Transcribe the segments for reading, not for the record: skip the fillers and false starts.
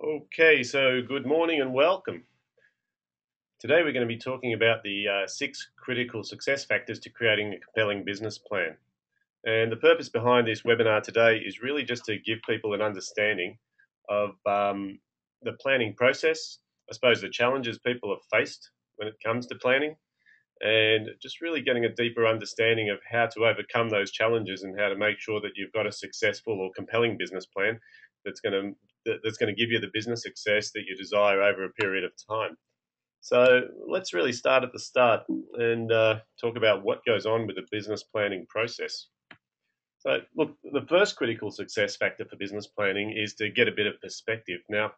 Okay, so good morning and welcome. Today we're going to be talking about the 6 critical success factors to creating a compelling business plan. And the purpose behind this webinar today is really just to give people an understanding of the planning process, I suppose the challenges people have faced when it comes to planning, and just really getting a deeper understanding of how to overcome those challenges and how to make sure that you've got a successful or compelling business plan that's going to give you the business success that you desire over a period of time. So let's really start at the start and talk about what goes on with the business planning process. So, look, the first critical success factor for business planning is to get a bit of perspective. Now,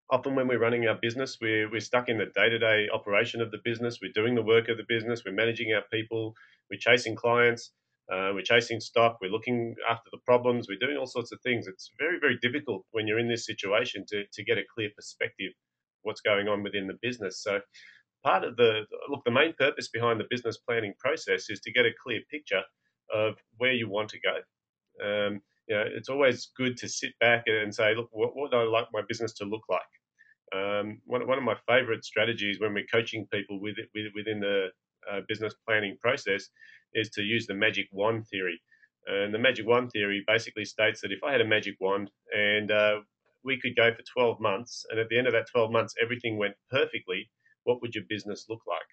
often when we're running our business, we're stuck in the day-to-day operation of the business. We're doing the work of the business. We're managing our people. We're chasing clients. We're chasing stock. We're looking after the problems. We're doing all sorts of things. It's very, very difficult when you're in this situation to get a clear perspective of what's going on within the business. So part of the main purpose behind the business planning process is to get a clear picture of where you want to go. It's always good to sit back and say, look, what do I like my business to look like? One of my favorite strategies when we're coaching people within the business planning process is to use the magic wand theory. And the magic wand theory basically states that if I had a magic wand and we could go for 12 months, and at the end of that 12 months, everything went perfectly, what would your business look like?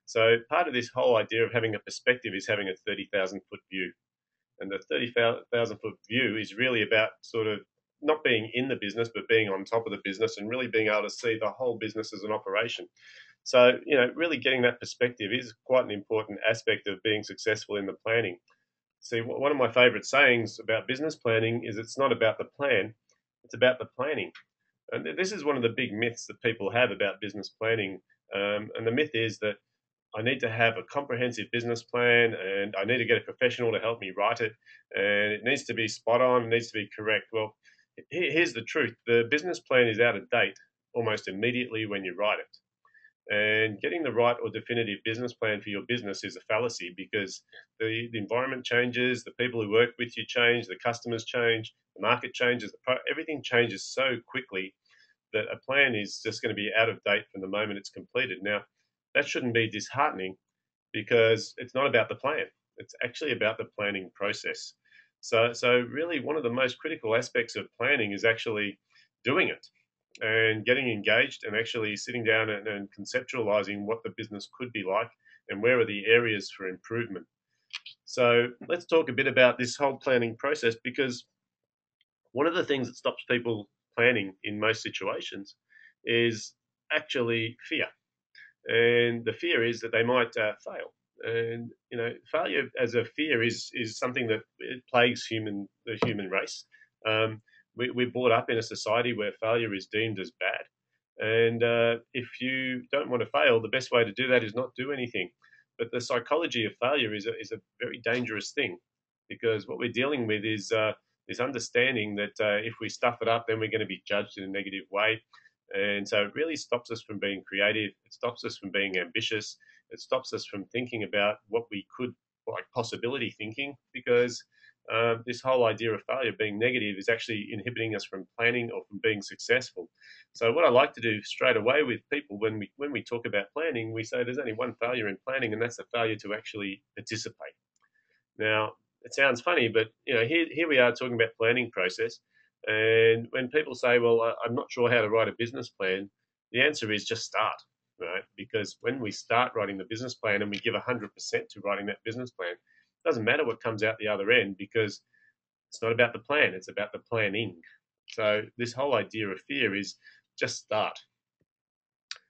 So part of this whole idea of having a perspective is having a 30,000 foot view. And the 30,000 foot view is really about sort of not being in the business, but being on top of the business and really being able to see the whole business as an operation. So, really getting that perspective is quite an important aspect of being successful in the planning. See, one of my favorite sayings about business planning is it's not about the plan, it's about the planning. And this is one of the big myths that people have about business planning. And the myth is that I need to have a comprehensive business plan and I need to get a professional to help me write it. And it needs to be spot on, it needs to be correct. Well, here's the truth. The business plan is out of date almost immediately when you write it. And getting the right or definitive business plan for your business is a fallacy because the environment changes, the people who work with you change, the customers change, the market changes, everything changes so quickly that a plan is just going to be out of date from the moment it's completed. Now, that shouldn't be disheartening because it's not about the plan. It's actually about the planning process. So really, one of the most critical aspects of planning is actually doing it and getting engaged and actually sitting down and conceptualizing what the business could be like and where are the areas for improvement. So let's talk a bit about this whole planning process because one of the things that stops people planning in most situations is actually fear. And the fear is that they might fail. And failure as a fear is something that it plagues the human race. We're brought up in a society where failure is deemed as bad. And if you don't want to fail, the best way to do that is not do anything. But the psychology of failure is a very dangerous thing because what we're dealing with is this understanding that if we stuff it up, then we're going to be judged in a negative way. And so it really stops us from being creative. It stops us from being ambitious. It stops us from thinking about what we could, like possibility thinking, because this whole idea of failure being negative is actually inhibiting us from planning or from being successful. So what I like to do straight away with people when we talk about planning, we say there's only one failure in planning, and that's the failure to actually participate. Now, it sounds funny, but here we are talking about planning process. And when people say, well, I'm not sure how to write a business plan, the answer is just start, right? Because when we start writing the business plan and we give 100% to writing that business plan, it doesn't matter what comes out the other end because it's not about the plan, it's about the planning. So this whole idea of fear is just start.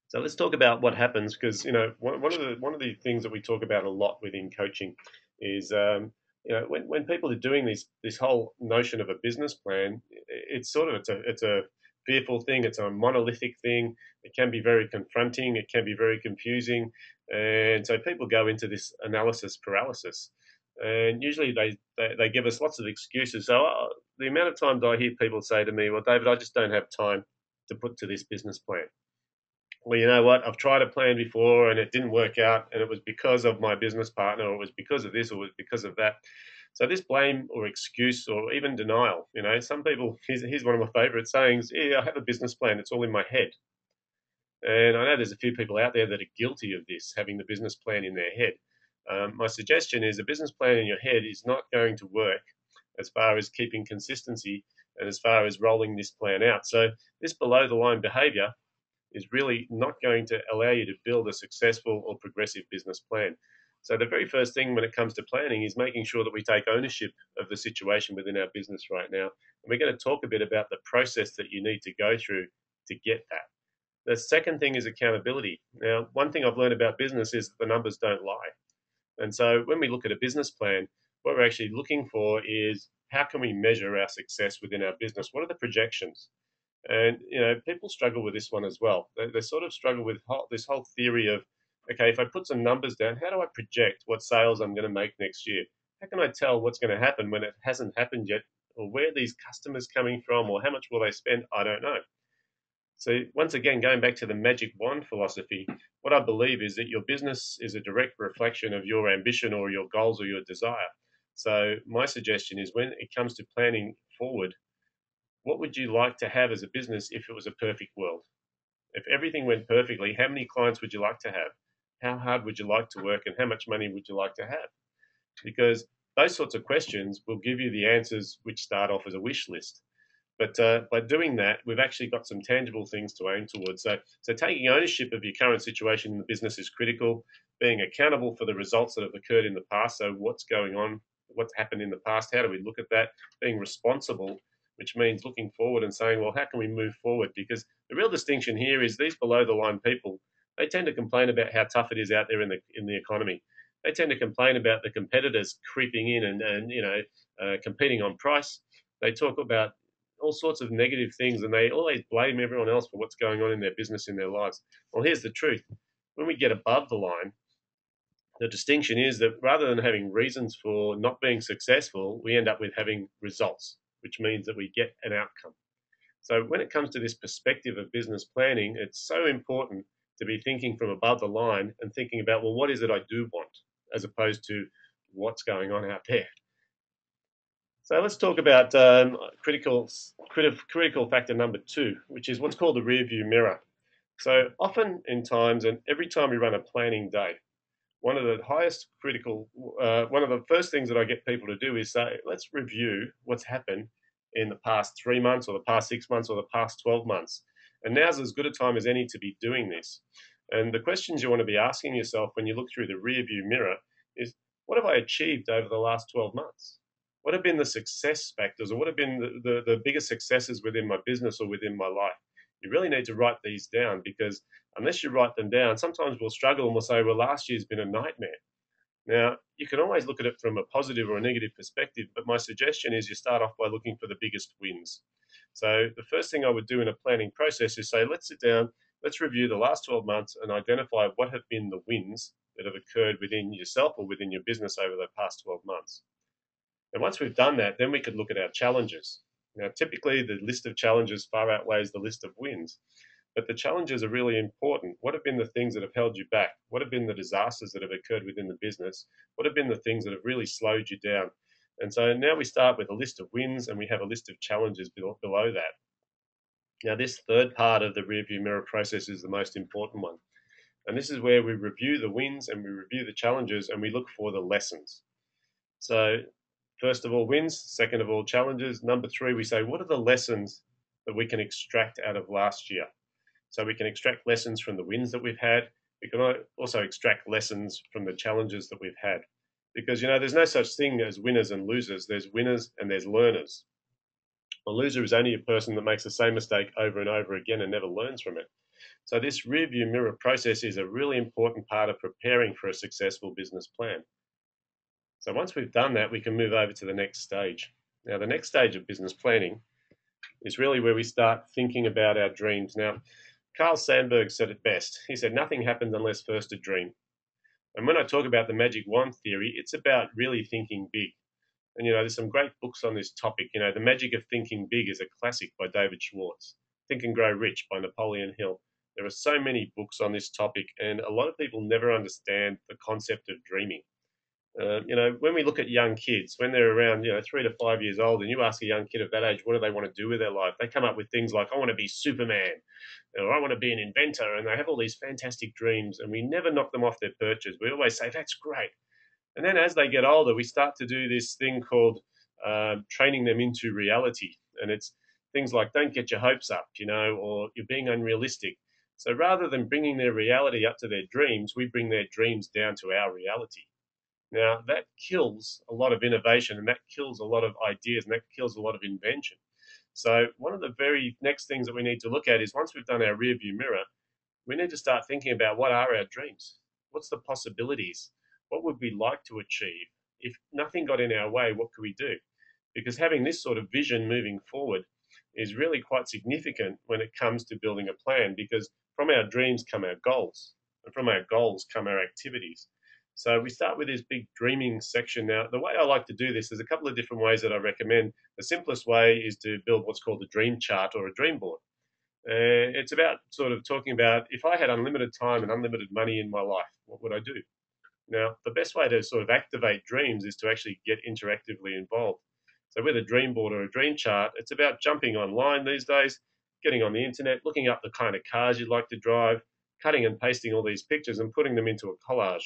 So let's talk about what happens because one of the things that we talk about a lot within coaching is when people are doing this whole notion of a business plan, it's a fearful thing. It's a monolithic thing. It can be very confronting. It can be very confusing, and so people go into this analysis paralysis. And usually they give us lots of excuses. So the amount of times I hear people say to me, "Well, David, I just don't have time to put to this business plan." Well, you know what? I've tried a plan before and it didn't work out, and it was because of my business partner, or it was because of this, or it was because of that. So this blame or excuse or even denial, some people, here's one of my favorite sayings, yeah, I have a business plan, it's all in my head. And I know there's a few people out there that are guilty of this, having the business plan in their head. My suggestion is a business plan in your head is not going to work as far as keeping consistency and as far as rolling this plan out. So this below the line behavior is really not going to allow you to build a successful or progressive business plan. So the very first thing when it comes to planning is making sure that we take ownership of the situation within our business right now. And we're going to talk a bit about the process that you need to go through to get that. The second thing is accountability. Now, one thing I've learned about business is that the numbers don't lie. And so when we look at a business plan, what we're actually looking for is how can we measure our success within our business? What are the projections? And people struggle with this one as well. They sort of struggle with this whole theory of, okay, if I put some numbers down, how do I project what sales I'm going to make next year? How can I tell what's going to happen when it hasn't happened yet, or where these customers coming from, or how much will they spend? I don't know. So once again, going back to the magic wand philosophy, what I believe is that your business is a direct reflection of your ambition or your goals or your desire. So my suggestion is when it comes to planning forward, what would you like to have as a business if it was a perfect world? If everything went perfectly, how many clients would you like to have? How hard would you like to work and how much money would you like to have? Because those sorts of questions will give you the answers which start off as a wish list. But by doing that, we've actually got some tangible things to aim towards. So taking ownership of your current situation in the business is critical. Being accountable for the results that have occurred in the past. So what's going on? What's happened in the past? How do we look at that? Being responsible, which means looking forward and saying, well, how can we move forward? Because the real distinction here is these below the line people, they tend to complain about how tough it is out there in the economy. They tend to complain about the competitors creeping in and competing on price. They talk about all sorts of negative things, and they always blame everyone else for what's going on in their business, in their lives. Well, here's the truth. When we get above the line, the distinction is that rather than having reasons for not being successful, we end up with having results, which means that we get an outcome. So when it comes to this perspective of business planning, it's so important to be thinking from above the line and thinking about, well, what is it I do want, as opposed to what's going on out there. So let's talk about critical factor number 2, which is what's called the rear view mirror. So often in times and every time we run a planning day, one of the first things that I get people to do is say, let's review what's happened in the past 3 months or the past 6 months or the past 12 months. And now's as good a time as any to be doing this. And the questions you want to be asking yourself when you look through the rear view mirror is, what have I achieved over the last 12 months? What have been the success factors, or what have been the biggest successes within my business or within my life? You really need to write these down, because unless you write them down, sometimes we'll struggle and we'll say, well, last year's been a nightmare. Now, you can always look at it from a positive or a negative perspective, but my suggestion is you start off by looking for the biggest wins. So the first thing I would do in a planning process is say, let's sit down, let's review the last 12 months and identify what have been the wins that have occurred within yourself or within your business over the past 12 months. And once we've done that, then we could look at our challenges. Now, typically the list of challenges far outweighs the list of wins, but the challenges are really important. What have been the things that have held you back? What have been the disasters that have occurred within the business? What have been the things that have really slowed you down? And so now we start with a list of wins and we have a list of challenges below that. Now, this third part of the rearview mirror process is the most important one. And this is where we review the wins and we review the challenges and we look for the lessons. So first of all, wins. Second of all, challenges. Number 3, we say, what are the lessons that we can extract out of last year? So we can extract lessons from the wins that we've had. We can also extract lessons from the challenges that we've had. Because, there's no such thing as winners and losers. There's winners and there's learners. A loser is only a person that makes the same mistake over and over again and never learns from it. So this rearview mirror process is a really important part of preparing for a successful business plan. So once we've done that, we can move over to the next stage. Now, the next stage of business planning is really where we start thinking about our dreams. Now, Carl Sandburg said it best. He said, nothing happens unless first a dream. And when I talk about the magic wand theory, it's about really thinking big. And, there's some great books on this topic. The Magic of Thinking Big is a classic by David Schwartz. Think and Grow Rich by Napoleon Hill. There are so many books on this topic, and a lot of people never understand the concept of dreaming. When we look at young kids, when they're around, 3 to 5 years old, and you ask a young kid of that age, what do they want to do with their life? They come up with things like, I want to be Superman, or I want to be an inventor, and they have all these fantastic dreams, and we never knock them off their perches. We always say, that's great. And then as they get older, we start to do this thing called training them into reality. And it's things like, don't get your hopes up, or you're being unrealistic. So rather than bringing their reality up to their dreams, we bring their dreams down to our reality. Now, that kills a lot of innovation, and that kills a lot of ideas, and that kills a lot of invention. So one of the very next things that we need to look at is, once we've done our rear view mirror, we need to start thinking about, what are our dreams? What's the possibilities? What would we like to achieve? If nothing got in our way, what could we do? Because having this sort of vision moving forward is really quite significant when it comes to building a plan, because from our dreams come our goals, and from our goals come our activities. So we start with this big dreaming section. Now, the way I like to do this, there's a couple of different ways that I recommend. The simplest way is to build what's called a dream chart or a dream board. It's about sort of talking about, if I had unlimited time and unlimited money in my life, what would I do? Now, the best way to sort of activate dreams is to actually get interactively involved. So with a dream board or a dream chart, it's about jumping online these days, getting on the internet, looking up the kind of cars you'd like to drive, cutting and pasting all these pictures and putting them into a collage.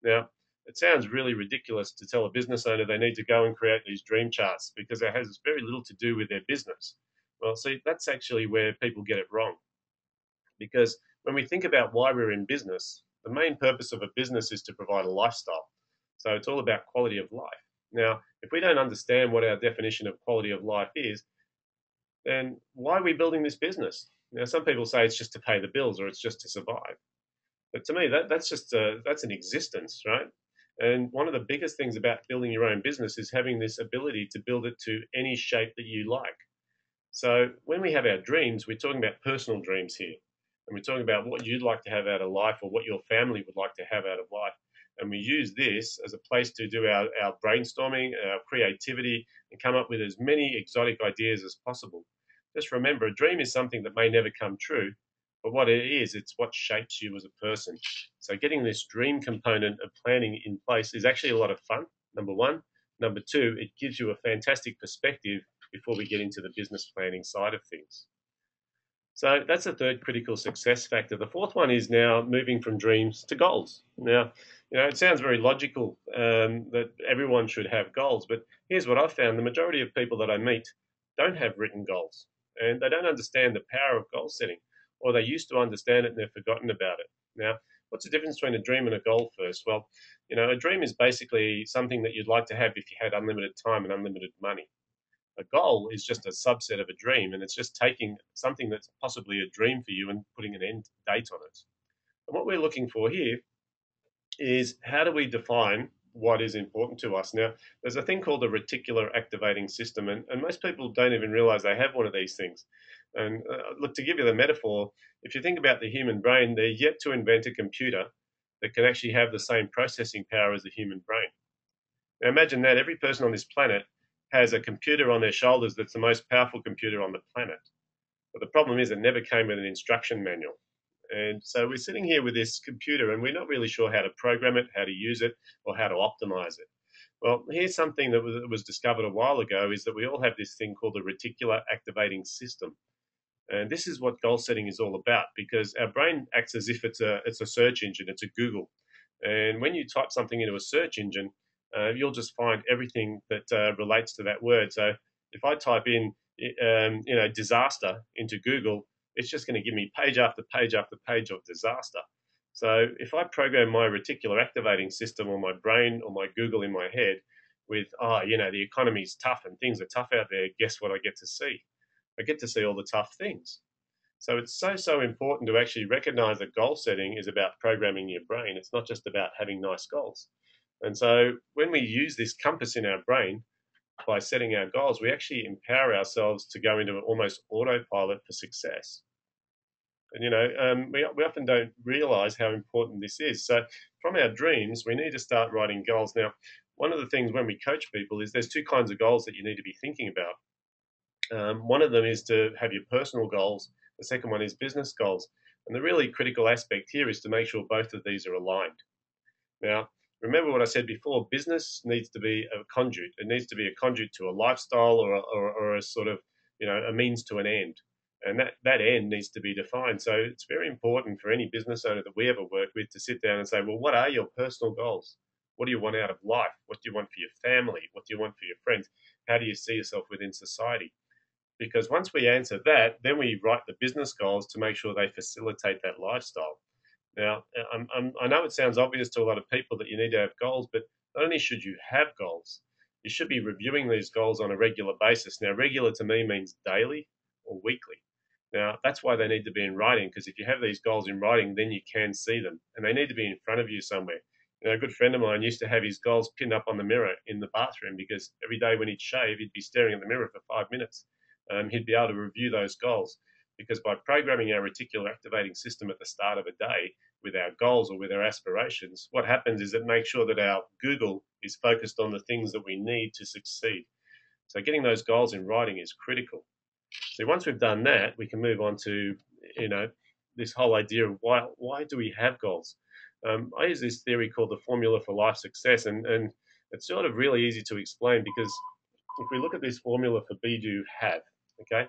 Now, it sounds really ridiculous to tell a business owner they need to go and create these dream charts, because it has very little to do with their business. Well, see, that's actually where people get it wrong. Because when we think about why we're in business, the main purpose of a business is to provide a lifestyle. So it's all about quality of life. Now, if we don't understand what our definition of quality of life is, then why are we building this business? Now, some people say it's just to pay the bills, or it's just to survive. But to me, that's an existence, right? And one of the biggest things about building your own business is having this ability to build it to any shape that you like. So when we have our dreams, we're talking about personal dreams here. And we're talking about what you'd like to have out of life, or what your family would like to have out of life. And we use this as a place to do our brainstorming, our creativity, and come up with as many exotic ideas as possible. Just remember, a dream is something that may never come true, but what it is, it's what shapes you as a person. So getting this dream component of planning in place is actually a lot of fun, number one. Number two, it gives you a fantastic perspective before we get into the business planning side of things. So that's the third critical success factor. The fourth one is now moving from dreams to goals. Now, it sounds very logical that everyone should have goals, but here's what I've found. The majority of people that I meet don't have written goals, and they don't understand the power of goal setting, or they used to understand it and they've forgotten about it. Now, what's the difference between a dream and a goal first? Well, a dream is basically something that you'd like to have if you had unlimited time and unlimited money. A goal is just a subset of a dream, and it's just taking something that's possibly a dream for you and putting an end date on it. And what we're looking for here is, how do we define what is important to us? Now, there's a thing called the reticular activating system, and most people don't even realize they have one of these things. And look, to give you the metaphor, if you think about the human brain, they're yet to invent a computer that can actually have the same processing power as the human brain. Now imagine that every person on this planet has a computer on their shoulders that's the most powerful computer on the planet. But the problem is, it never came with an instruction manual. And so we're sitting here with this computer, and we're not really sure how to program it, how to use it, or how to optimize it. Well, here's something that was discovered a while ago, is that we all have this thing called the reticular activating system. And this is what goal setting is all about, because our brain acts as if it's a search engine, it's a Google. And when you type something into a search engine, you'll just find everything that relates to that word. So if I type in, disaster into Google, it's just going to give me page after page after page of disaster. So if I program my reticular activating system, or my brain, or my Google in my head with, the economy's tough and things are tough out there, guess what I get to see? I get to see all the tough things. So it's so important to actually recognize that goal setting is about programming your brain. It's not just about having nice goals. And so when we use this compass in our brain by setting our goals, we actually empower ourselves to go into almost autopilot for success. And we often don't realize how important this is. So from our dreams, we need to start writing goals. Now, one of the things when we coach people is, there's two kinds of goals that you need to be thinking about. One of them is to have your personal goals. The second one is business goals. And the really critical aspect here is to make sure both of these are aligned. Now, remember what I said before, business needs to be a conduit. It needs to be a conduit to a lifestyle or a sort of, a means to an end. And that end needs to be defined. So it's very important for any business owner that we ever work with to sit down and say, well, what are your personal goals? What do you want out of life? What do you want for your family? What do you want for your friends? How do you see yourself within society? Because once we answer that, then we write the business goals to make sure they facilitate that lifestyle. Now, I know it sounds obvious to a lot of people that you need to have goals, but not only should you have goals, you should be reviewing these goals on a regular basis. Now, regular to me means daily or weekly. Now, that's why they need to be in writing, because if you have these goals in writing, then you can see them, and they need to be in front of you somewhere. A good friend of mine used to have his goals pinned up on the mirror in the bathroom because every day when he'd shave, he'd be staring at the mirror for 5 minutes. He'd be able to review those goals because by programming our reticular activating system at the start of a day with our goals or with our aspirations, what happens is it makes sure that our Google is focused on the things that we need to succeed. So getting those goals in writing is critical. So once we've done that, we can move on to, this whole idea of why do we have goals? I use this theory called the formula for life success, and it's sort of really easy to explain because if we look at this formula for be, do, have, okay,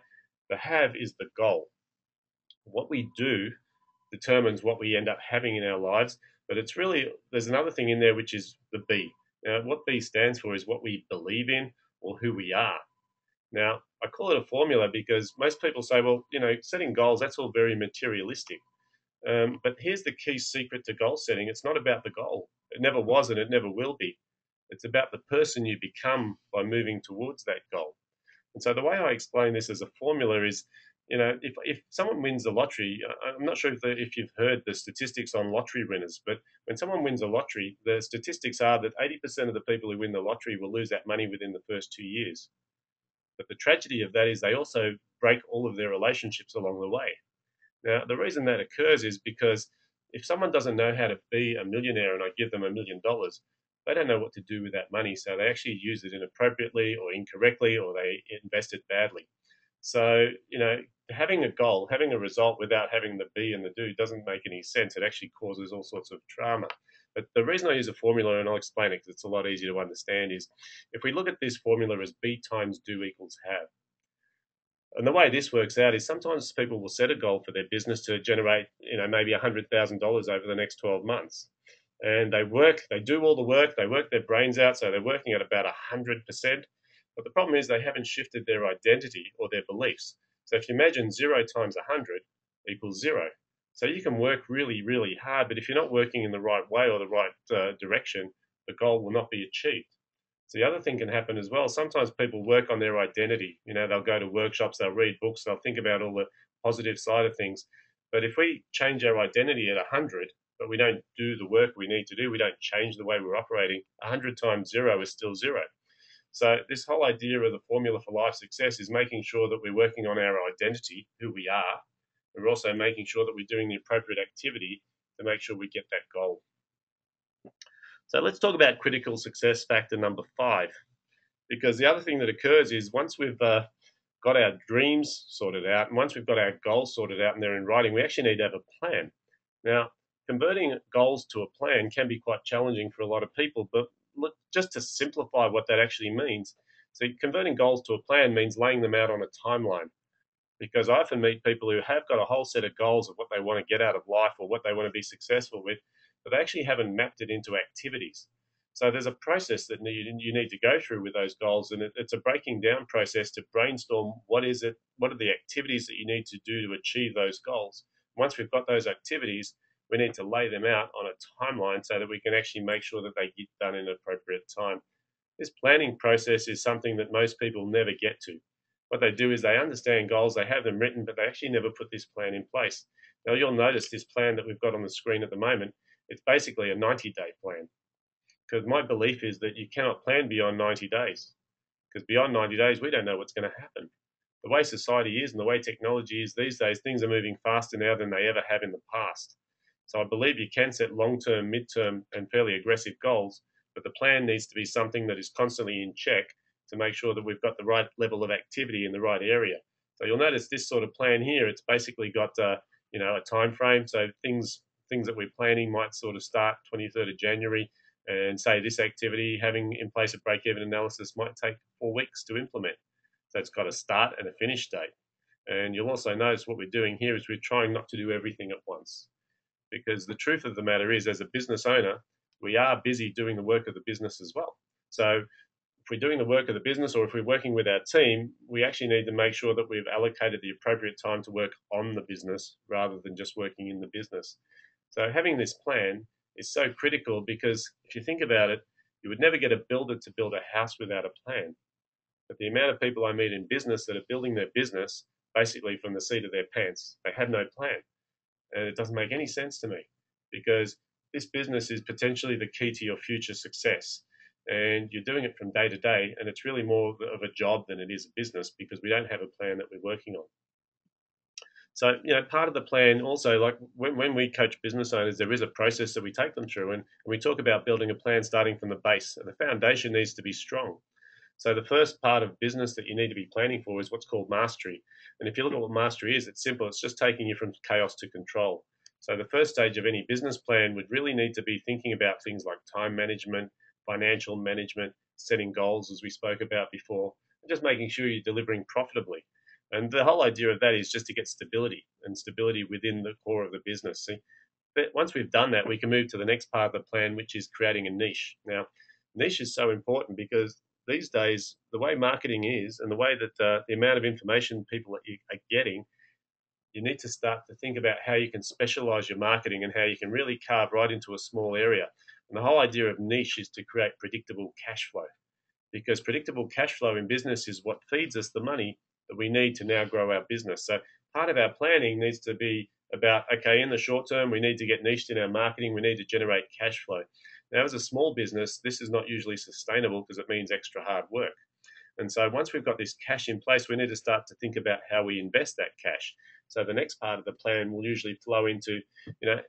the have is the goal. What we do determines what we end up having in our lives, but it's really, there's another thing in there which is the be. Now, what be stands for is what we believe in or who we are. Now, I call it a formula because most people say, well, setting goals, that's all very materialistic. But here's the key secret to goal setting. It's not about the goal. It never was and it never will be. It's about the person you become by moving towards that goal. And so the way I explain this as a formula is, if someone wins the lottery, I'm not sure if you've heard the statistics on lottery winners, but when someone wins a lottery, the statistics are that 80% of the people who win the lottery will lose that money within the first 2 years. But the tragedy of that is they also break all of their relationships along the way. Now, the reason that occurs is because if someone doesn't know how to be a millionaire and I give them $1 million, they don't know what to do with that money. So they actually use it inappropriately or incorrectly, or they invest it badly. So, having a goal, having a result without having the be and the do doesn't make any sense. It actually causes all sorts of drama. But the reason I use a formula, and I'll explain it because it's a lot easier to understand, is if we look at this formula as be times do equals have. And the way this works out is sometimes people will set a goal for their business to generate, maybe $100,000 over the next 12 months. And they do all the work, they work their brains out, so they're working at about 100%. But the problem is they haven't shifted their identity or their beliefs. So if you imagine 0 times 100 equals 0. So you can work really, really hard, but if you're not working in the right way or the right direction, the goal will not be achieved. So the other thing can happen as well. Sometimes people work on their identity. They'll go to workshops, they'll read books, they'll think about all the positive side of things. But if we change our identity at 100, but we don't do the work we need to do, we don't change the way we're operating, 100 times 0 is still 0. So this whole idea of the formula for life success is making sure that we're working on our identity, who we are. We're also making sure that we're doing the appropriate activity to make sure we get that goal. So let's talk about critical success factor number 5, because the other thing that occurs is once we've got our dreams sorted out and once we've got our goals sorted out and they're in writing, we actually need to have a plan. Now, converting goals to a plan can be quite challenging for a lot of people, but look, just to simplify what that actually means. So converting goals to a plan means laying them out on a timeline. Because I often meet people who have got a whole set of goals of what they want to get out of life or what they want to be successful with, but they actually haven't mapped it into activities. So there's a process that you need to go through with those goals, and it's a breaking down process to brainstorm what are the activities that you need to do to achieve those goals. Once we've got those activities, we need to lay them out on a timeline so that we can actually make sure that they get done in an appropriate time. This planning process is something that most people never get to. What they do is they understand goals, they have them written, but they actually never put this plan in place. Now, you'll notice this plan that we've got on the screen at the moment, it's basically a 90-day plan. Because my belief is that you cannot plan beyond 90 days. Because beyond 90 days, we don't know what's going to happen. The way society is and the way technology is these days, things are moving faster now than they ever have in the past. So I believe you can set long-term, mid-term, and fairly aggressive goals, but the plan needs to be something that is constantly in check to make sure that we've got the right level of activity in the right area. So you'll notice this sort of plan here, it's basically got a time frame. So things that we're planning might sort of start 23rd of January, And say this activity, having in place a break-even analysis, might take 4 weeks to implement. So it's got a start and a finish date. And you'll also notice what we're doing here is we're trying not to do everything at once. Because the truth of the matter is, as a business owner, we are busy doing the work of the business as well. So if we're doing the work of the business, or if we're working with our team, we actually need to make sure that we've allocated the appropriate time to work on the business rather than just working in the business. So having this plan is so critical, because if you think about it, you would never get a builder to build a house without a plan. But the amount of people I meet in business that are building their business basically from the seat of their pants, they have no plan. And it doesn't make any sense to me, because this business is potentially the key to your future success. And you're doing it from day to day, and it's really more of a job than it is a business, because we don't have a plan that we're working on. So, part of the plan also, like when we coach business owners, there is a process that we take them through, and we talk about building a plan starting from the base, and the foundation needs to be strong. So the first part of business that you need to be planning for is what's called mastery. And if you look at what mastery is, it's simple. It's just taking you from chaos to control. So the first stage of any business plan would really need to be thinking about things like time management, financial management, setting goals, as we spoke about before, and just making sure you're delivering profitably. And the whole idea of that is just to get stability, and stability within the core of the business. See, but once we've done that, we can move to the next part of the plan, which is creating a niche. Now, niche is so important because these days, the way marketing is, and the way that the amount of information people are getting, you need to start to think about how you can specialize your marketing and how you can really carve right into a small area. And the whole idea of niche is to create predictable cash flow, because predictable cash flow in business is what feeds us the money that we need to now grow our business. So part of our planning needs to be about, okay, in the short term, we need to get niched in our marketing. We need to generate cash flow. Now, as a small business, this is not usually sustainable because it means extra hard work. And so once we've got this cash in place, we need to start to think about how we invest that cash. So the next part of the plan will usually flow into,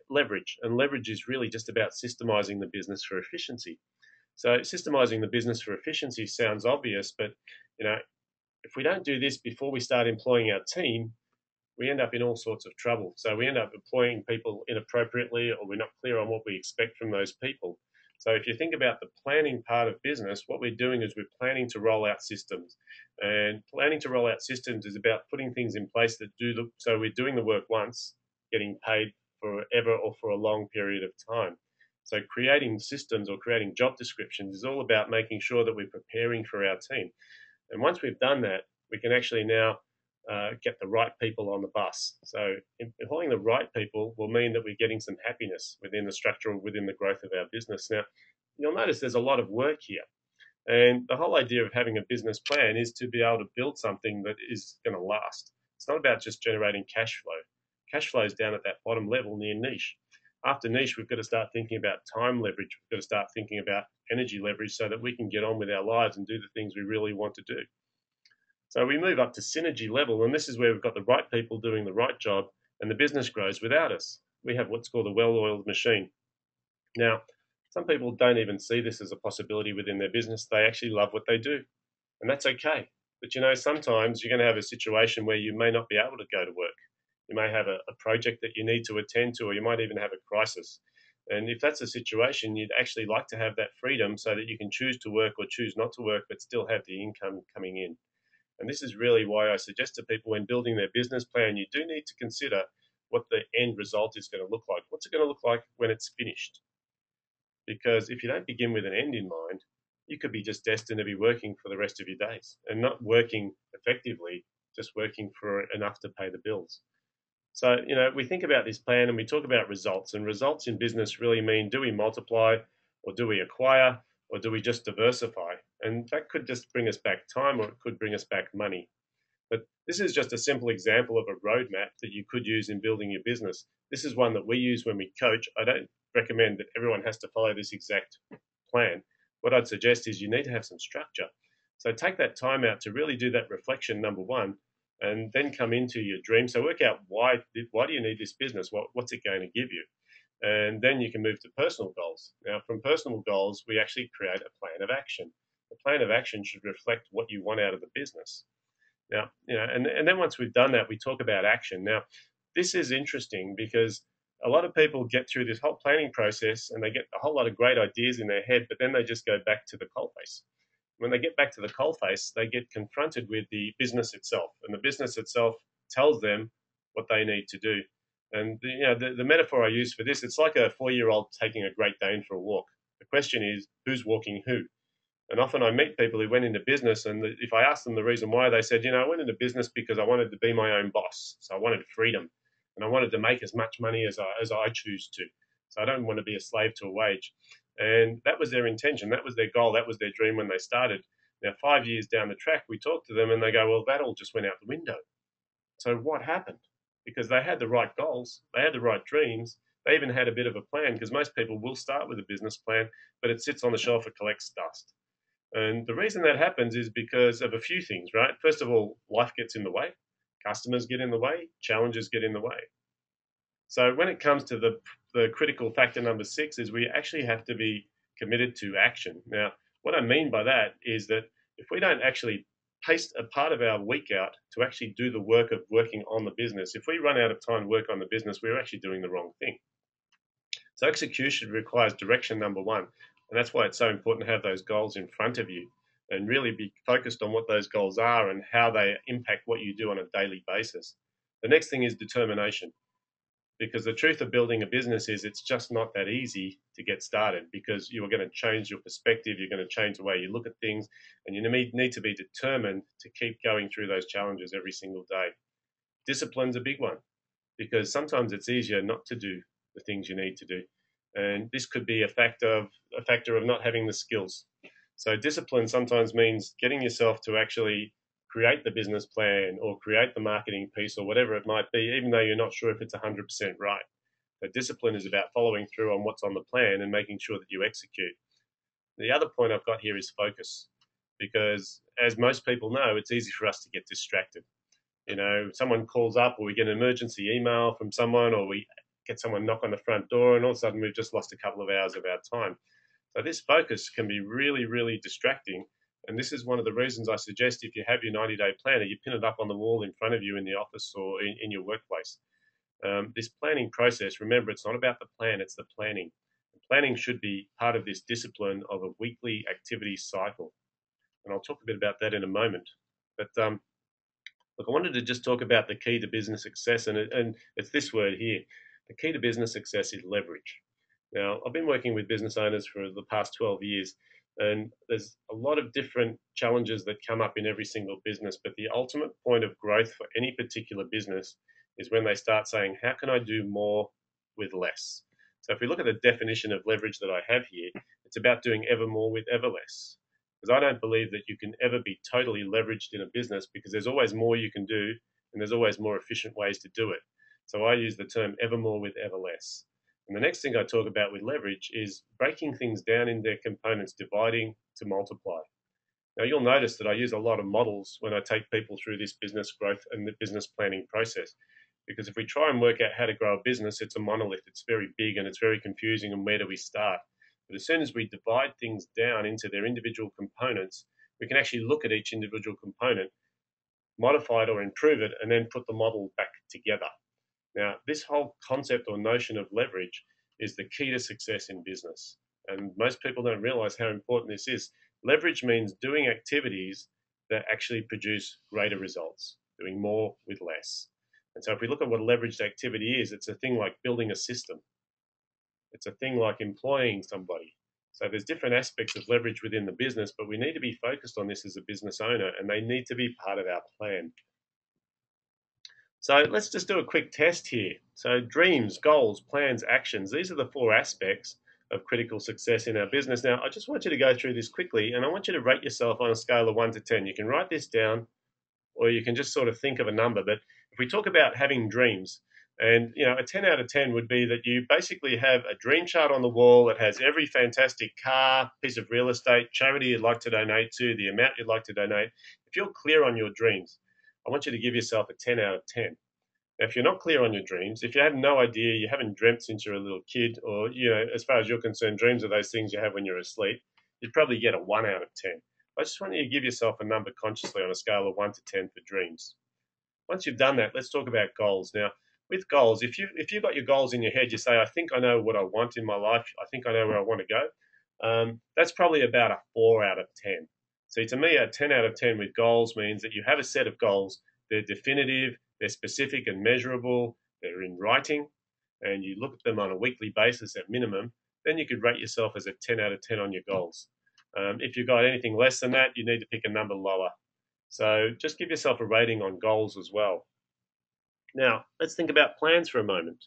leverage. And leverage is really just about systemizing the business for efficiency. So systemizing the business for efficiency sounds obvious, but if we don't do this before we start employing our team, we end up in all sorts of trouble. So we end up employing people inappropriately, or we're not clear on what we expect from those people. So if you think about the planning part of business, what we're doing is we're planning to roll out systems. And planning to roll out systems is about putting things in place that so we're doing the work once, getting paid forever or for a long period of time. So creating systems or creating job descriptions is all about making sure that we're preparing for our team. And once we've done that, we can actually now get the right people on the bus. So employing the right people will mean that we're getting some happiness within the structure or within the growth of our business. Now, you'll notice there's a lot of work here. And the whole idea of having a business plan is to be able to build something that is going to last. It's not about just generating cash flow. Cash flow is down at that bottom level near niche. After niche, we've got to start thinking about time leverage. We've got to start thinking about energy leverage so that we can get on with our lives and do the things we really want to do. So we move up to synergy level, and this is where we've got the right people doing the right job, and the business grows without us. We have what's called a well-oiled machine. Now, some people don't even see this as a possibility within their business. They actually love what they do, and that's okay. But sometimes you're going to have a situation where you may not be able to go to work. You may have a project that you need to attend to, or you might even have a crisis. And if that's a situation, you'd actually like to have that freedom so that you can choose to work or choose not to work, but still have the income coming in. And this is really why I suggest to people, when building their business plan, you do need to consider what the end result is going to look like. What's it going to look like when it's finished? Because if you don't begin with an end in mind, you could be just destined to be working for the rest of your days and not working effectively, just working for enough to pay the bills. So, we think about this plan and we talk about results, and results in business really mean, do we multiply, or do we acquire, or do we just diversify? And that could just bring us back time, or it could bring us back money. But this is just a simple example of a roadmap that you could use in building your business. This is one that we use when we coach. I don't recommend that everyone has to follow this exact plan. What I'd suggest is you need to have some structure. So take that time out to really do that reflection, number one, and then come into your dream. So work out why do you need this business? What's it going to give you? And then you can move to personal goals. Now, from personal goals, we actually create a plan of action. The plan of action should reflect what you want out of the business. Now, and then once we've done that, we talk about action. Now, this is interesting because a lot of people get through this whole planning process and they get a whole lot of great ideas in their head, but then they just go back to the coalface. When they get back to the coalface, they get confronted with the business itself, and the business itself tells them what they need to do. And the metaphor I use for this, it's like a 4-year-old taking a Great Dane for a walk. The question is, who's walking who? And often I meet people who went into business, and if I ask them the reason why, they said, I went into business because I wanted to be my own boss. So I wanted freedom, and I wanted to make as much money as I choose to. So I don't want to be a slave to a wage. And that was their intention. That was their goal. That was their dream when they started. Now, 5 years down the track, we talk to them and they go, well, that all just went out the window. So what happened? Because they had the right goals, they had the right dreams, they even had a bit of a plan, because most people will start with a business plan, but it sits on the shelf, it collects dust. And the reason that happens is because of a few things, right? First of all, life gets in the way, customers get in the way, challenges get in the way. So when it comes to the critical factor number 6 is we actually have to be committed to action. Now, what I mean by that is that if we don't actually pace a part of our week out to actually do the work of working on the business, if we run out of time to work on the business, we're actually doing the wrong thing. So execution requires direction, number 1. And that's why it's so important to have those goals in front of you and really be focused on what those goals are and how they impact what you do on a daily basis. The next thing is determination. Because the truth of building a business is it's just not that easy to get started, because you are going to change your perspective, you're going to change the way you look at things, and you need to be determined to keep going through those challenges every single day. Discipline's a big one, because sometimes it's easier not to do the things you need to do. And this could be a factor of not having the skills. So discipline sometimes means getting yourself to actually create the business plan or create the marketing piece or whatever it might be, even though you're not sure if it's 100% right. So discipline is about following through on what's on the plan and making sure that you execute. The other point I've got here is focus, because as most people know, it's easy for us to get distracted. Someone calls up or we get an emergency email from someone, or we get someone knock on the front door, and all of a sudden we've just lost a couple of hours of our time. So this focus can be really, really distracting. And this is one of the reasons I suggest, if you have your 90-day planner, you pin it up on the wall in front of you in the office or in your workplace. This planning process, remember, it's not about the plan, it's the planning. The planning should be part of this discipline of a weekly activity cycle. And I'll talk a bit about that in a moment. But look, I wanted to just talk about the key to business success, and it's this word here. The key to business success is leverage. Now, I've been working with business owners for the past 12 years, and there's a lot of different challenges that come up in every single business, but the ultimate point of growth for any particular business is when they start saying, how can I do more with less? So if we look at the definition of leverage that I have here, it's about doing ever more with ever less. Because I don't believe that you can ever be totally leveraged in a business, because there's always more you can do and there's always more efficient ways to do it. So I use the term ever more with ever less. And the next thing I talk about with leverage is breaking things down in their components, dividing to multiply. Now, you'll notice that I use a lot of models when I take people through this business growth and the business planning process. Because if we try and work out how to grow a business, it's a monolith. It's very big and it's very confusing. And where do we start? But as soon as we divide things down into their individual components, we can actually look at each individual component, modify it or improve it, and then put the model back together. Now, this whole concept or notion of leverage is the key to success in business. And most people don't realize how important this is. Leverage means doing activities that actually produce greater results, doing more with less. And so if we look at what a leveraged activity is, it's a thing like building a system. It's a thing like employing somebody. So there's different aspects of leverage within the business, but we need to be focused on this as a business owner, and they need to be part of our plan. So let's just do a quick test here. So dreams, goals, plans, actions. These are the 4 aspects of critical success in our business. Now, I just want you to go through this quickly, and I want you to rate yourself on a scale of 1 to 10. You can write this down, or you can just sort of think of a number. But if we talk about having dreams, and a 10 out of 10 would be that you basically have a dream chart on the wall that has every fantastic car, piece of real estate, charity you'd like to donate to, the amount you'd like to donate. If you're clear on your dreams, I want you to give yourself a 10 out of 10. Now, if you're not clear on your dreams, if you have no idea, you haven't dreamt since you're a little kid, or, as far as you're concerned, dreams are those things you have when you're asleep, you'd probably get a 1 out of 10. I just want you to give yourself a number consciously on a scale of 1 to 10 for dreams. Once you've done that, let's talk about goals. Now, with goals, if you've got your goals in your head, you say, I think I know what I want in my life. I think I know where I want to go. That's probably about a 4 out of 10. See, to me, a 10 out of 10 with goals means that you have a set of goals. They're definitive, they're specific and measurable, they're in writing, and you look at them on a weekly basis at minimum. Then you could rate yourself as a 10 out of 10 on your goals. If you've got anything less than that, you need to pick a number lower. So just give yourself a rating on goals as well. Now, let's think about plans for a moment.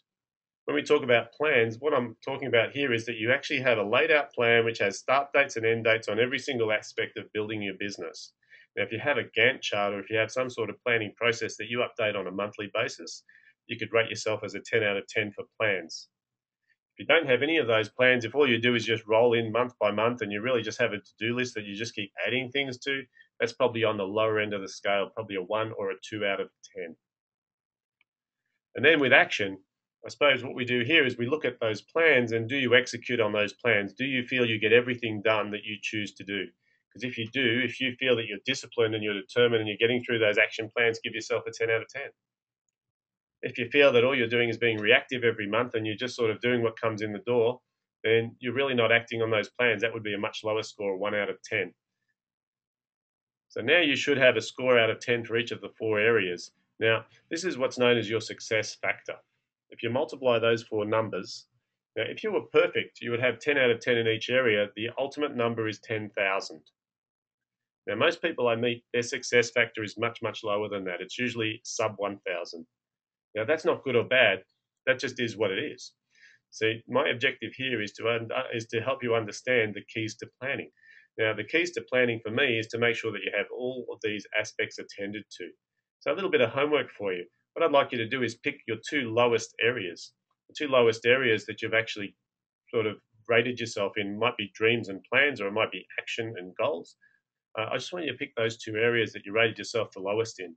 When we talk about plans, what I'm talking about here is that you actually have a laid out plan which has start dates and end dates on every single aspect of building your business. Now, if you have a Gantt chart, or if you have some sort of planning process that you update on a monthly basis, you could rate yourself as a 10 out of 10 for plans. If you don't have any of those plans, if all you do is just roll in month by month and you really just have a to-do list that you just keep adding things to, that's probably on the lower end of the scale, probably a 1 or a 2 out of 10. And then with action, I suppose what we do here is we look at those plans, and do you execute on those plans? Do you feel you get everything done that you choose to do? Because if you do, if you feel that you're disciplined and you're determined and you're getting through those action plans, give yourself a 10 out of 10. If you feel that all you're doing is being reactive every month and you're just sort of doing what comes in the door, then you're really not acting on those plans. That would be a much lower score, 1 out of 10. So now you should have a score out of 10 for each of the 4 areas. Now, this is what's known as your success factor. If you multiply those 4 numbers, now if you were perfect, you would have 10 out of 10 in each area. The ultimate number is 10,000. Now, most people I meet, their success factor is much, much lower than that. It's usually sub 1,000. Now, that's not good or bad. That just is what it is. See, my objective here is to help you understand the keys to planning. Now, the keys to planning for me is to make sure that you have all of these aspects attended to. So a little bit of homework for you. What I'd like you to do is pick your 2 lowest areas. The 2 lowest areas that you've actually sort of rated yourself in might be dreams and plans, or it might be action and goals. I just want you to pick those 2 areas that you rated yourself the lowest in.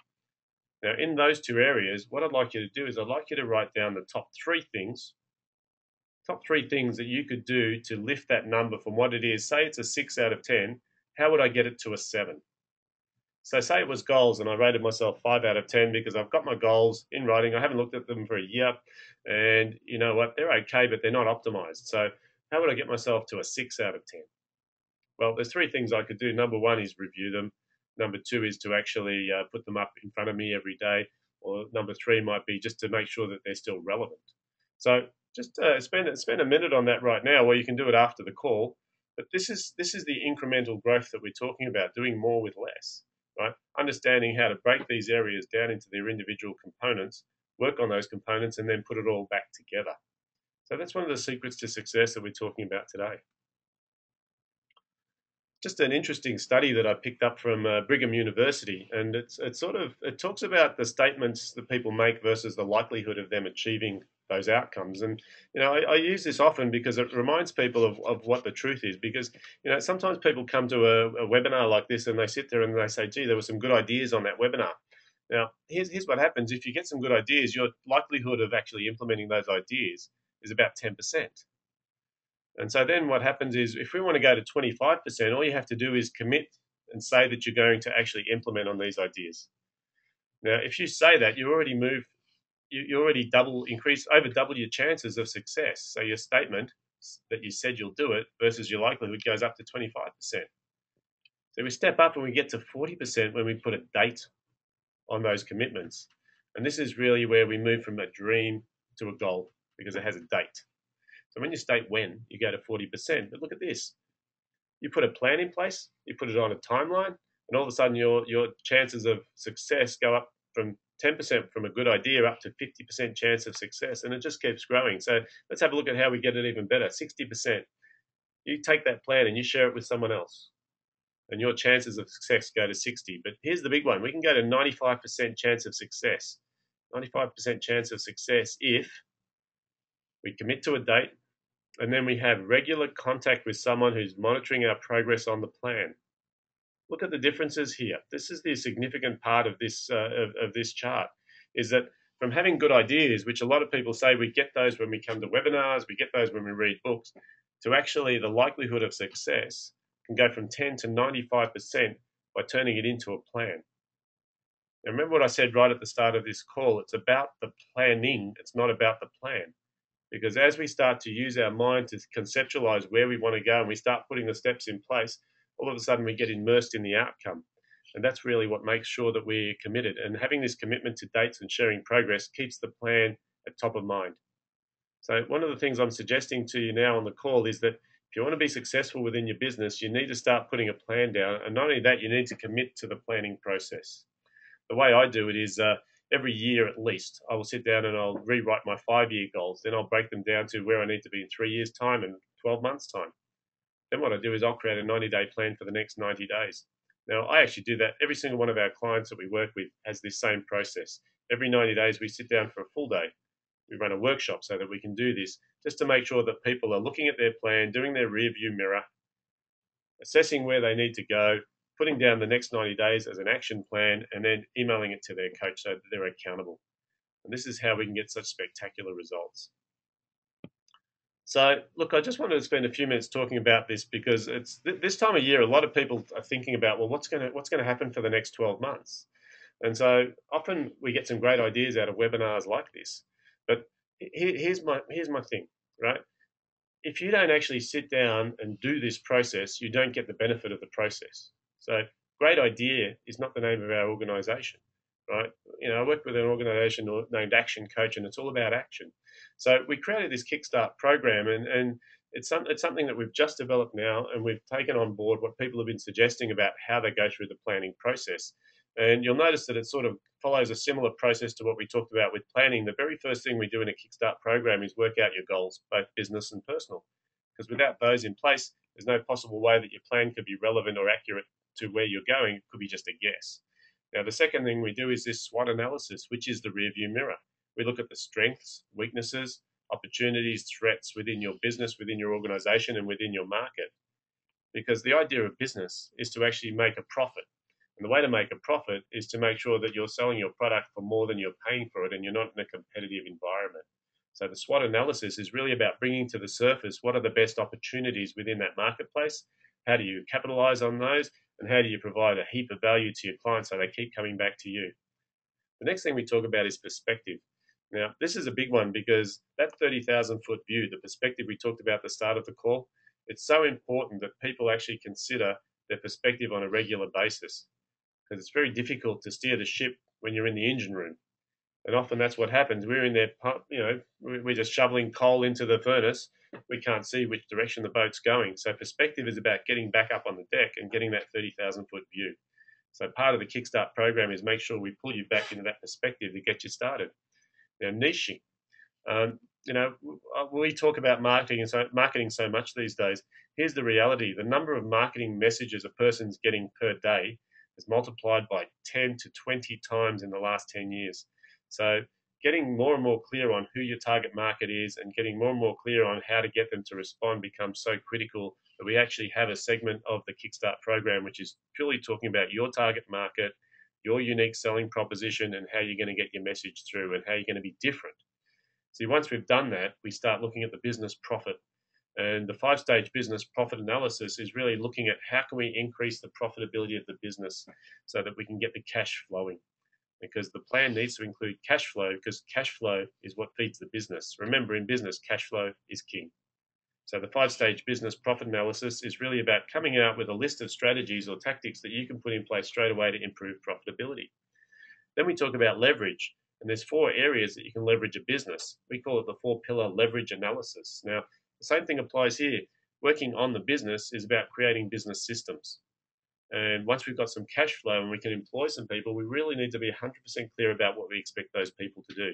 Now, in those 2 areas, what I'd like you to do is I'd like you to write down the top 3 things that you could do to lift that number from what it is. Say it's a 6 out of 10. How would I get it to a 7? So say it was goals and I rated myself 5 out of 10 because I've got my goals in writing. I haven't looked at them for a year, and you know what? They're okay, but they're not optimized. So how would I get myself to a 6 out of 10? Well, there's 3 things I could do. Number 1 is review them. Number 2 is to actually put them up in front of me every day. Or number 3 might be just to make sure that they're still relevant. So just spend a minute on that right now, or you can do it after the call. But this is the incremental growth that we're talking about, doing more with less, right? Understanding how to break these areas down into their individual components, work on those components, and then put it all back together. So that's one of the secrets to success that we're talking about today. Just an interesting study that I picked up from Brigham University, and it talks about the statements that people make versus the likelihood of them achieving those outcomes. And I use this often because it reminds people of what the truth is. Because sometimes people come to a webinar like this and they sit there and they say, "Gee, there were some good ideas on that webinar." Now, here's what happens: if you get some good ideas, your likelihood of actually implementing those ideas is about 10%. And so then what happens is, if we want to go to 25%, all you have to do is commit and say that you're going to actually implement on these ideas. Now, if you say that, you already double your chances of success. So your statement that you said you'll do it versus your likelihood goes up to 25%. So we step up and we get to 40% when we put a date on those commitments. And this is really where we move from a dream to a goal, because it has a date. So when you state when, you go to 40%. But look at this. You put a plan in place, you put it on a timeline, and all of a sudden your chances of success go up from 10% from a good idea up to 50% chance of success, and it just keeps growing. So let's have a look at how we get it even better. 60%. You take that plan and you share it with someone else, and your chances of success go to 60. But here's the big one. We can go to 95% chance of success. 95% chance of success if we commit to a date, and then we have regular contact with someone who's monitoring our progress on the plan. Look at the differences here. This is the significant part of this chart, is that from having good ideas, which a lot of people say we get those when we come to webinars, we get those when we read books, to actually the likelihood of success can go from 10 to 95% by turning it into a plan. Now, remember what I said right at the start of this call, it's about the planning, it's not about the plan. Because as we start to use our mind to conceptualize where we want to go and we start putting the steps in place, all of a sudden we get immersed in the outcome. And that's really what makes sure that we're committed. And having this commitment to dates and sharing progress keeps the plan at top of mind. So, one of the things I'm suggesting to you now on the call is that if you want to be successful within your business, you need to start putting a plan down. And not only that, you need to commit to the planning process. The way I do it is every year at least, I will sit down and I'll rewrite my 5-year goals. Then I'll break them down to where I need to be in 3 years' time and 12 months' time. Then what I do is I'll create a 90-day plan for the next 90 days. Now, I actually do that. Every single one of our clients that we work with has this same process. Every 90 days, we sit down for a full day. We run a workshop so that we can do this, just to make sure that people are looking at their plan, doing their rear view mirror, assessing where they need to go, putting down the next 90 days as an action plan, and then emailing it to their coach so that they're accountable. And this is how we can get such spectacular results. So, look, I just wanted to spend a few minutes talking about this because it's this time of year. A lot of people are thinking about, well, what's going to happen for the next 12 months? And so often we get some great ideas out of webinars like this. But here's my thing, right? If you don't actually sit down and do this process, you don't get the benefit of the process. So, great idea is not the name of our organization, right? I work with an organization named Action Coach, and it's all about action. So, we created this Kickstart program, and it's something that we've just developed now, and we've taken on board what people have been suggesting about how they go through the planning process. And you'll notice that it sort of follows a similar process to what we talked about with planning. The very first thing we do in a Kickstart program is work out your goals, both business and personal. Because without those in place, there's no possible way that your plan could be relevant or accurate to where you're going. It could be just a guess. Now, the second thing we do is this SWOT analysis, which is the rearview mirror. We look at the strengths, weaknesses, opportunities, threats within your business, within your organization, and within your market. Because the idea of business is to actually make a profit. And the way to make a profit is to make sure that you're selling your product for more than you're paying for it and you're not in a competitive environment. So the SWOT analysis is really about bringing to the surface what are the best opportunities within that marketplace, how do you capitalize on those, and how do you provide a heap of value to your clients so they keep coming back to you. The next thing we talk about is perspective. Now, this is a big one because that 30,000-foot view, the perspective we talked about at the start of the call, it's so important that people actually consider their perspective on a regular basis, because it's very difficult to steer the ship when you're in the engine room. And often that's what happens. We're in there, we're just shoveling coal into the furnace. We can't see which direction the boat's going. So perspective is about getting back up on the deck and getting that 30,000-foot view. So part of the Kickstart program is make sure we pull you back into that perspective to get you started. Now, niching. We talk about marketing so much these days. Here's the reality. The number of marketing messages a person's getting per day is multiplied by 10 to 20 times in the last 10 years. So getting more and more clear on who your target market is and getting more and more clear on how to get them to respond becomes so critical that we actually have a segment of the Kickstart program which is purely talking about your target market, your unique selling proposition, and how you're going to get your message through and how you're going to be different. See, once we've done that, we start looking at the business profit. And the 5-stage business profit analysis is really looking at how can we increase the profitability of the business so that we can get the cash flowing. Because the plan needs to include cash flow, because cash flow is what feeds the business. Remember, in business, cash flow is king. So the 5-stage business profit analysis is really about coming out with a list of strategies or tactics that you can put in place straight away to improve profitability. Then we talk about leverage. And there's 4 areas that you can leverage a business. We call it the 4-pillar leverage analysis. Now, the same thing applies here. Working on the business is about creating business systems. And once we've got some cash flow and we can employ some people, we really need to be 100% clear about what we expect those people to do.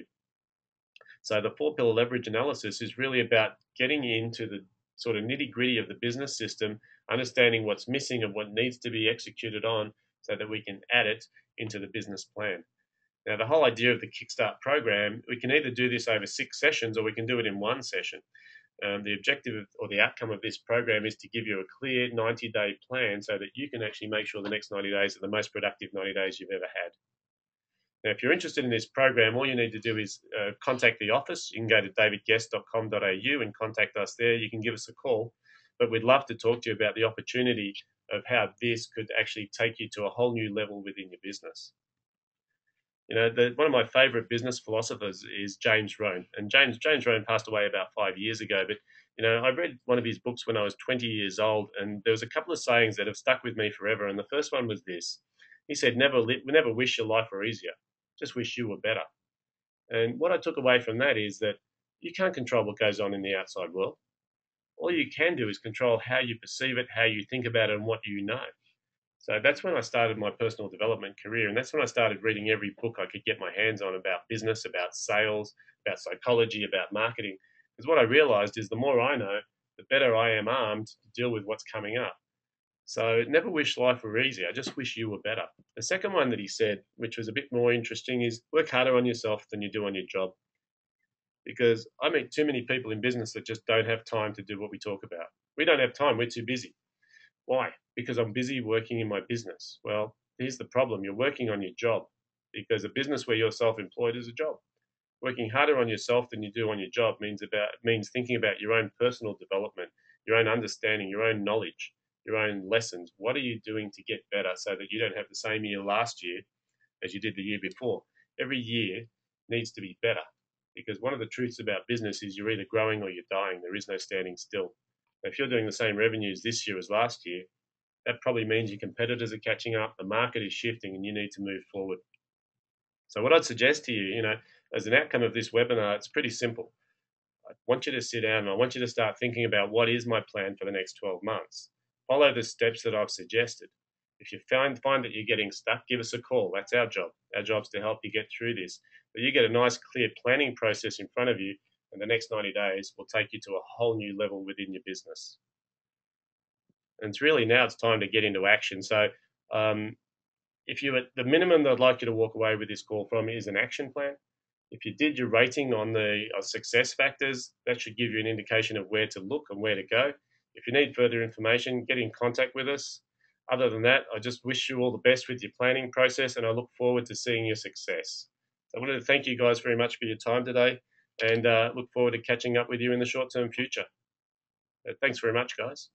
So the 4-pillar leverage analysis is really about getting into the sort of nitty-gritty of the business system, understanding what's missing and what needs to be executed on so that we can add it into the business plan. Now, the whole idea of the Kickstart program, we can either do this over 6 sessions or we can do it in 1 session. The objective or the outcome of this program is to give you a clear 90-day plan so that you can actually make sure the next 90 days are the most productive 90 days you've ever had. Now, if you're interested in this program, all you need to do is contact the office. You can go to davidguest.com.au and contact us there. You can give us a call, but we'd love to talk to you about the opportunity of how this could actually take you to a whole new level within your business. One of my favorite business philosophers is James Rohn, and James Rohn passed away about 5 years ago. But I read one of his books when I was 20 years old, and there was a couple of sayings that have stuck with me forever. And the first one was this: he said, "Never wish your life were easier. Just wish you were better." And what I took away from that is that you can't control what goes on in the outside world. All you can do is control how you perceive it, how you think about it, and what you know. So that's when I started my personal development career. And that's when I started reading every book I could get my hands on about business, about sales, about psychology, about marketing. Because what I realized is the more I know, the better I am armed to deal with what's coming up. So never wish life were easy. I just wish you were better. The second one that he said, which was a bit more interesting, is work harder on yourself than you do on your job. Because I meet too many people in business that just don't have time to do what we talk about. We don't have time. We're too busy. Why? Because I'm busy working in my business. Well, here's the problem. You're working on your job, because a business where you're self-employed is a job. Working harder on yourself than you do on your job means thinking about your own personal development, your own understanding, your own knowledge, your own lessons. What are you doing to get better so that you don't have the same year last year as you did the year before? Every year needs to be better, because one of the truths about business is you're either growing or you're dying. There is no standing still. If you're doing the same revenues this year as last year, that probably means your competitors are catching up, the market is shifting, and you need to move forward. So what I'd suggest to you, as an outcome of this webinar, it's pretty simple. I want you to sit down and I want you to start thinking about, what is my plan for the next 12 months? Follow the steps that I've suggested. If you find that you're getting stuck, give us a call. That's our job. Our job's to help you get through this. But you get a nice, clear planning process in front of you, and the next 90 days will take you to a whole new level within your business. And it's time to get into action. So the minimum that I'd like you to walk away with this call from is an action plan. If you did your rating on the success factors, that should give you an indication of where to look and where to go. If you need further information, get in contact with us. Other than that, I just wish you all the best with your planning process, and I look forward to seeing your success. So I wanted to thank you guys very much for your time today, and look forward to catching up with you in the short-term future. Thanks very much, guys.